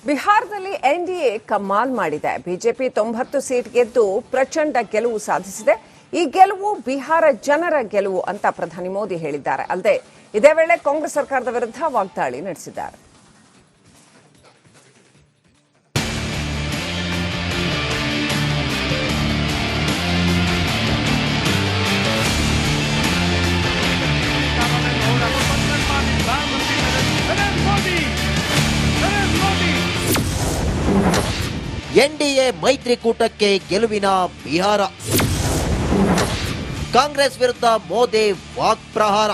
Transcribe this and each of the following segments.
ಬಿಹಾರದಲ್ಲಿ ಎನ್ಡಿಎ ಕಮಾಲ್ ಮಾಡಿದೆ. BJP 90 seat ಗೆದ್ದು ಪ್ರಚಂಡ ಗೆಲುವು ಸಾಧಿಸಿದೆ. ಈ ಗೆಲುವು ಬಿಹಾರ ಜನರ ಗೆಲುವು ಅಂತ ಪ್ರಧಾನಿ ಮೋದಿ ಹೇಳಿದ್ದಾರೆ. ಅಲ್ಲದೆ ಇದೇ ವೇಳೆ ಕಾಂಗ್ರೆಸ್ ಸರ್ಕಾರದ ವಿರುದ್ಧ ವಾಗ್ದಾಳಿ ನಡೆಸಿದ್ದಾರೆ. ಎನ್ಡಿಎ ಮೈತ್ರಿಕೂಟಕ್ಕೆ ಗೆಲುವಿನ ಬಿಹಾರ. ಕಾಂಗ್ರೆಸ್ ವಿರುದ್ಧ ಮೋದಿ ವಾಕ್ಪ್ರಹಾರ.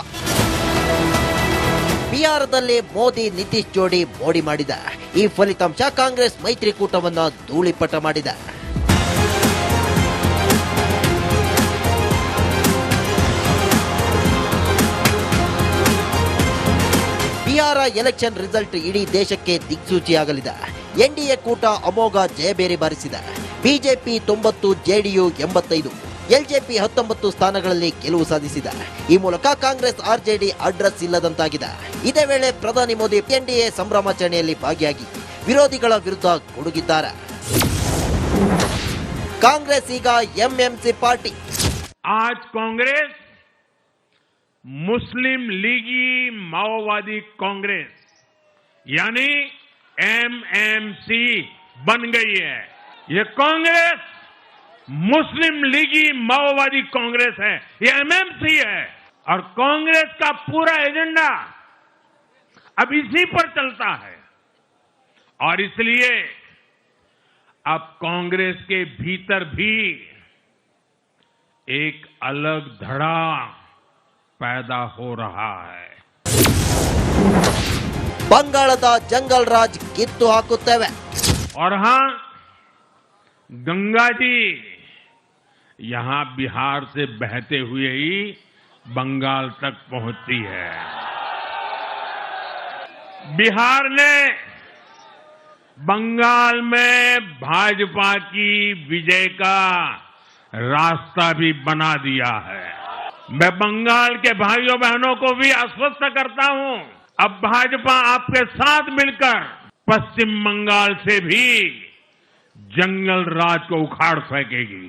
ಬಿಹಾರದಲ್ಲಿ ಮೋದಿ ನಿತೀಶ್ ಜೋಡಿ ಮೋಡಿ ಮಾಡಿದೆ. ಈ ಫಲಿತಾಂಶ ಕಾಂಗ್ರೆಸ್ ಮೈತ್ರಿಕೂಟವನ್ನ ಧೂಳಿಪಟ ಮಾಡಿದೆ. ಬಿಹಾರ ಎಲೆಕ್ಷನ್ ರಿಸಲ್ಟ್ ಇಡೀ ದೇಶಕ್ಕೆ ದಿಕ್ಸೂಚಿಯಾಗಲಿದೆ. ಎನ್ಡಿಎ ಕೂಟ ಅಮೋಘ ಜಯಬೇರಿ ಬಾರಿಸಿದೆ. ಬಿಜೆಪಿ 90, ಜೆಡಿಯು 85, ಎಲ್ಜೆಪಿ 19 ಸ್ಥಾನಗಳಲ್ಲಿ ಗೆಲುವು ಸಾಧಿಸಿದೆ. ಈ ಮೂಲಕ ಕಾಂಗ್ರೆಸ್ ಆರ್ಜೆಡಿ ಅಡ್ರೆಸ್ ಇಲ್ಲದಂತಾಗಿದೆ. ಇದೇ ವೇಳೆ ಪ್ರಧಾನಿ ಮೋದಿ ಎನ್ಡಿಎ ಸಂಭ್ರಮಾಚರಣೆಯಲ್ಲಿ ಭಾಗಿಯಾಗಿ ವಿರೋಧಿಗಳ ವಿರುದ್ಧ ಗುಡುಗಿದ್ದಾರೆ. ಕಾಂಗ್ರೆಸ್ ಈಗ ಎಂಎಂಸಿ ಪಾರ್ಟಿ. आज कांग्रेस मुस्लिम लीगी माओवादी कांग्रेस यानी एमएमसी बन गई है। ये कांग्रेस मुस्लिम लीगी माओवादी कांग्रेस है, ये एमएमसी है। और कांग्रेस का पूरा एजेंडा अब इसी पर चलता है। और इसलिए अब कांग्रेस के भीतर भी एक अलग धड़ा पैदा हो रहा है। ಬಂಗಾಳದ ಜಂಗಲ್ ರಾಜ್ ಕಿತ್ತು ಹಾಕುತ್ತೇವೆ. और हाँ, गंगा जी यहां बिहार से बहते हुए ही बंगाल तक पहुंचती है। बिहार ने बंगाल में भाजपा की विजय का रास्ता भी बना दिया है। मैं बंगाल के भाइयों बहनों को भी आश्वस्त करता हूं, अब भाजपा आपके साथ मिलकर पश्चिम बंगाल से भी जंगल राज को उखाड़ फेंकेगी।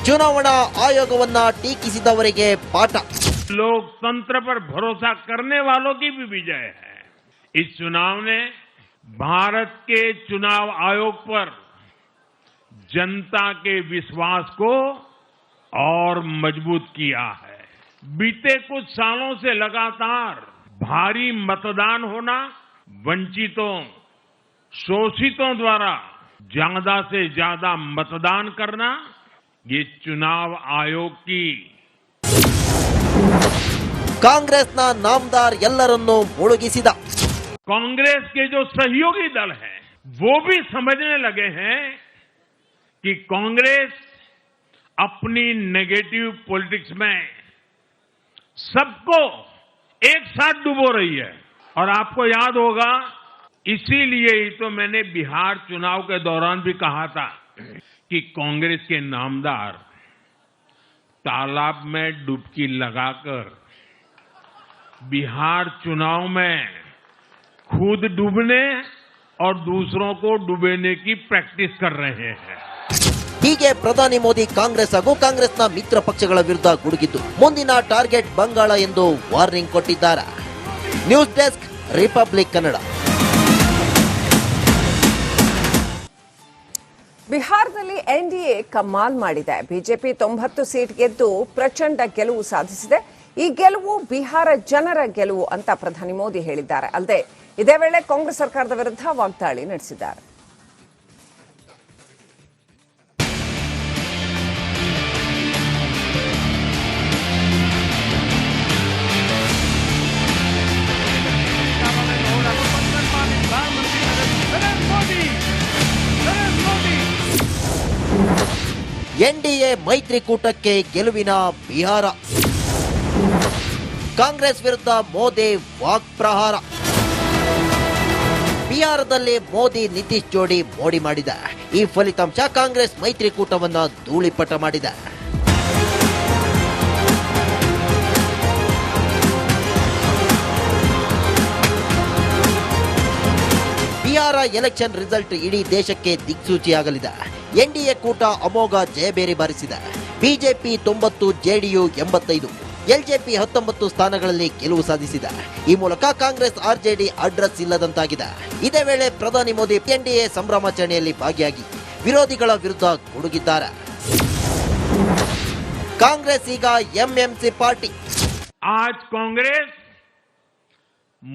ಚುನಾವಣಾ ಆಯೋಗವನ್ನ ಟೀಕಿಸಿದವರಿಗೆ ಪಾಠ. लोकतंत्र पर भरोसा करने वालों की भी विजय है। इस चुनाव ने भारत के चुनाव आयोग पर जनता के विश्वास को और मजबूत किया है। बीते कुछ सालों से लगातार भारी मतदान होना, वंचितों, शोषितों द्वारा ज्यादा से ज्यादा मतदान करना, ये चुनाव आयोग की ಕಾಂಗ್ರೆಸ್ನ ನಾಮದಾರ್ ಎಲ್ಲರನ್ನೂ ಮುಳುಗಿಸಿದ. कांग्रेस के जो सहयोगी दल हैं वो भी समझने लगे हैं कि कांग्रेस अपनी नेगेटिव पॉलिटिक्स में सबको एक साथ डुबो रही है। और आपको याद होगा, इसीलिए ही तो मैंने बिहार चुनाव के दौरान भी कहा था कि कांग्रेस के नामदार तालाब में डुबकी लगाकर बिहार चुनाव में खुद डूबने और दूसरों को डुबेने की प्रैक्टिस कर रहे हैं। ಹೀಗೆ ಪ್ರಧಾನಿ ಮೋದಿ ಕಾಂಗ್ರೆಸ್ ಹಾಗೂ ಕಾಂಗ್ರೆಸ್ನ ಮಿತ್ರ ಪಕ್ಷಗಳ ವಿರುದ್ಧ ಗುಡುಗಿದ್ದು ಮುಂದಿನ ಟಾರ್ಗೆಟ್ ಬಂಗಾಳ ಎಂದು ವಾರ್ನಿಂಗ್ ಕೊಟ್ಟಿದ್ದಾರೆ. News desk, republic Kannada. ಬಿಹಾರದಲ್ಲಿ ಎನ್ಡಿಎ ಕಮಾಲ್ ಮಾಡಿದೆ. ಬಿಜೆಪಿ 90 ಸೀಟ್ ಗೆದ್ದು ಪ್ರಚಂಡ ಗೆಲುವು ಸಾಧಿಸಿದೆ. ಈ ಗೆಲುವು ಬಿಹಾರ ಜನರ ಗೆಲುವು ಅಂತ ಪ್ರಧಾನಿ ಮೋದಿ ಹೇಳಿದ್ದಾರೆ. ಅಲ್ಲದೆ ಇದೇ ವೇಳೆ ಕಾಂಗ್ರೆಸ್ ಸರ್ಕಾರದ ವಿರುದ್ಧ ವಾಗ್ದಾಳಿ ನಡೆಸಿದ್ದಾರೆ. ಎನ್ಡಿಎ ಮೈತ್ರಿಕೂಟಕ್ಕೆ ಗೆಲುವಿನ ಬಿಹಾರ. ಕಾಂಗ್ರೆಸ್ ವಿರುದ್ಧ ಮೋದಿ ವಾಕ್ಪ್ರಹಾರ. ಬಿಹಾರದಲ್ಲಿ ಮೋದಿ ನಿತೀಶ್ ಜೋಡಿ ಮೋಡಿ ಮಾಡಿದೆ. ಈ ಫಲಿತಾಂಶ ಕಾಂಗ್ರೆಸ್ ಮೈತ್ರಿಕೂಟವನ್ನ ಧೂಳಿಪಟ ಮಾಡಿದೆ. ಬಿಹಾರ ಎಲೆಕ್ಷನ್ ರಿಸಲ್ಟ್ ಇಡೀ ದೇಶಕ್ಕೆ ದಿಕ್ಸೂಚಿಯಾಗಲಿದೆ. ಎನ್ಡಿಎ ಕೂಟ ಅಮೋಘ ಜಯಬೇರಿ ಬಾರಿಸಿದೆ. ಬಿಜೆಪಿ 90, ಜೆಡಿಯು 85, ಎಲ್ಜೆಪಿ 19 ಸ್ಥಾನಗಳಲ್ಲಿ ಗೆಲುವು ಸಾಧಿಸಿದೆ. ಈ ಮೂಲಕ ಕಾಂಗ್ರೆಸ್ ಆರ್ಜೆಡಿ ಅಡ್ರೆಸ್ ಇಲ್ಲದಂತಾಗಿದೆ. ಇದೇ ವೇಳೆ ಪ್ರಧಾನಿ ಮೋದಿ ಎನ್ಡಿಎ ಸಂಭ್ರಮಾಚರಣೆಯಲ್ಲಿ ಭಾಗಿಯಾಗಿ ವಿರೋಧಿಗಳ ವಿರುದ್ಧ ಗುಡುಗಿದ್ದಾರೆ. ಕಾಂಗ್ರೆಸ್ ಈಗ ಎಂಎಂಸಿ ಪಾರ್ಟಿ. आज कांग्रेस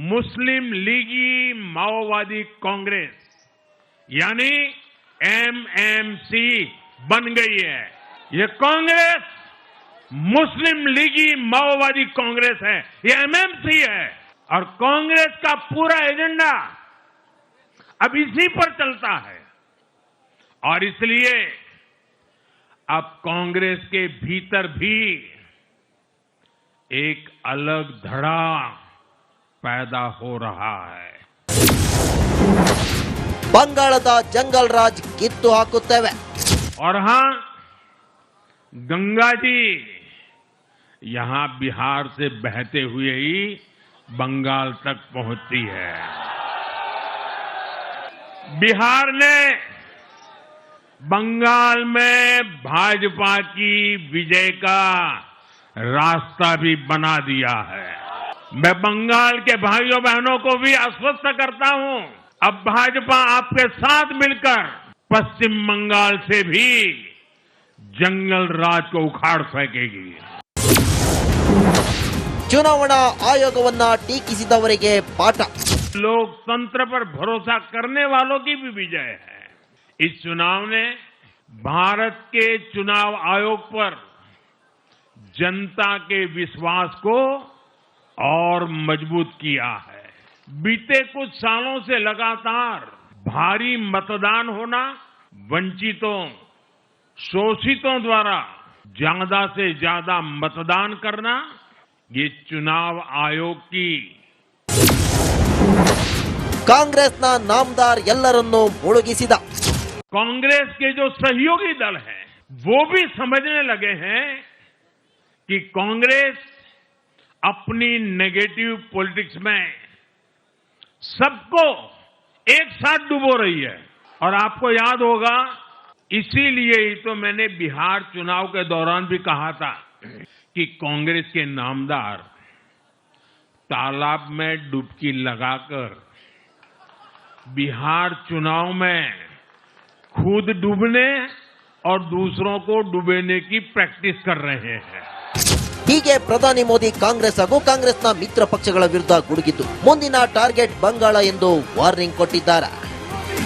मुस्लिम लीगी माओवादी कांग्रेस यानी एमएमसी बन गई है. ये कांग्रेस मुस्लिम लीगी माओवादी कांग्रेस है, ये एमएमसी है. और कांग्रेस का पूरा एजेंडा अब इसी पर चलता है. और इसलिए अब कांग्रेस के भीतर भी एक अलग धड़ा पैदा हो रहा है. ಬಂಗಾಳದ ಜಂಗಲ್ ರಾಜ್ ಕಿತ್ತು ಹಾಕುತ್ತೇವೆ. और हाँ, गंगा जी यहां बिहार से बहते हुए ही बंगाल तक पहुंचती है. बिहार ने बंगाल में भाजपा की विजय का रास्ता भी बना दिया है. मैं बंगाल के भाइयों बहनों को भी आश्वस्त करता हूं, अब भाजपा आपके साथ मिलकर पश्चिम बंगाल से भी जंगल राज को उखाड़ फेंकेगी. ಚುನಾವಣಾ ಆಯೋಗವನ್ನ ಟೀಕಿಸಿದವರಿಗೆ ಪಾಠ. लोकतंत्र पर भरोसा करने वालों की भी विजय है. इस चुनाव ने भारत के चुनाव आयोग पर जनता के विश्वास को और मजबूत किया है. बीते कुछ सालों से लगातार भारी मतदान होना, वंचितों, शोषितों द्वारा ज्यादा से ज्यादा मतदान करना, ये चुनाव आयोग की ಕಾಂಗ್ರೆಸ್ನ ನಾಮದಾರ್ ಎಲ್ಲರನ್ನೂ ಮುಳುಗಿಸಿದ. कांग्रेस के जो सहयोगी दल हैं वो भी समझने लगे हैं कि कांग्रेस अपनी नेगेटिव पॉलिटिक्स में सबको एक साथ डुबो रही है. और आपको याद होगा, इसीलिए ही तो मैंने बिहार चुनाव के दौरान भी कहा था कि कांग्रेस के नामदार तालाब में डुबकी लगाकर बिहार चुनाव में खुद डूबने और दूसरों को डुबेने की प्रैक्टिस कर रहे हैं. ಹೀಗೆ ಪ್ರಧಾನಿ ಮೋದಿ ಕಾಂಗ್ರೆಸ್ ಹಾಗೂ ಕಾಂಗ್ರೆಸ್ನ ಮಿತ್ರ ಪಕ್ಷಗಳ ವಿರುದ್ಧ ಗುಡುಗಿದ್ದು ಮುಂದಿನ ಟಾರ್ಗೆಟ್ ಬಂಗಾಳ ಎಂದು ವಾರ್ನಿಂಗ್ ಕೊಟ್ಟಿದ್ದಾರೆ.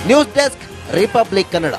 News desk, republic Kannada.